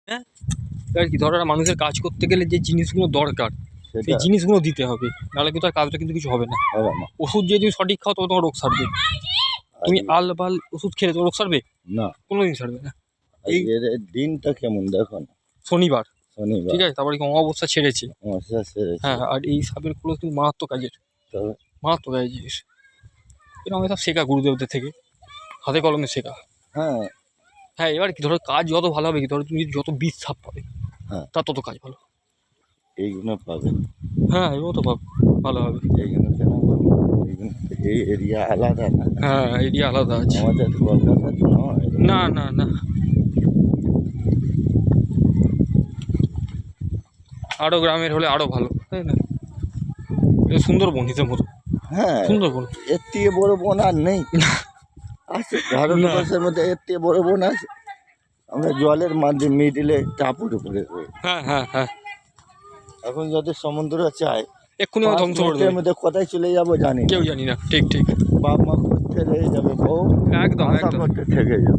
হ্যাঁ আর কি, ধরো একটা মানুষের কাজ করতে গেলে যে জিনিসগুলো দরকার সেই সেটা জিনিসগুলো দিতে হবে, নাহলে কিন্তু তার কাজটা কিন্তু কিছু হবে না। হবে না। ওষুধ যদি তুমি সঠিক খাও তবে তোমার রোগ সারবে। তুমি আজকে আলবাল ওষুধ খেলে তোমার রোগ সারবে? না, কোনোদিন সারবে না। এই আজকের এই দিনটা কেমন দেখো না, শনিবার, শনিবার ঠিক আছে, তারপরে কি অমাবস্যা ছেড়েছে। মশা সেরেছে। হ্যাঁ, আর এই সাপের গুলো কিন্তু মারাত্মক কাজের, তবে মারাত্মক কাজের জিনিস। এরকম সব শেখা গুরুদেবদের থেকে, হাতে কলমে শেখা। হ্যাঁ হ্যাঁ, এবার কি ধরো কাজ যত ভালো হবে, কি ধরো তুমি যত বিষ সাপ পাবে হ্যাঁ তার তত কাজ ভালো। এইগুলো পাবে, হ্যাঁ, এগুলো তো ভালো হবে। এইগুলো কেন পাবে, এইগুলো এই এরিয়া আলাদা না, হ্যাঁ, এরিয়া আলাদা আছে। আমাদের কলকাতা তো নয়। না না না, আরও গ্রামের হলে আরও ভালো, তাই না? এটা সুন্দরবন হিসেবে মতো, হ্যাঁ, সুন্দরবন। এর থেকে বড় বোন আর নেই। আছে ভারতবর্ষের মধ্যে এর থেকে বড় বোন আছে? আমরা জলের মাঝে মিডিলে টাপুর উপরে রই। হ্যাঁ হ্যাঁ হ্যাঁ, এখন যদি সমুদ্র চায় এক্ষুনি আমার 5 ধ্বংস করে মিনিটের দেবে, মধ্যে কোথায় চলে যাবো জানি না। কেউ জানি না। ঠিক ঠিক, বাপ মা করতে রয়ে যাবে, বউ একদম আশা একদম। করতে থেকে যাবে।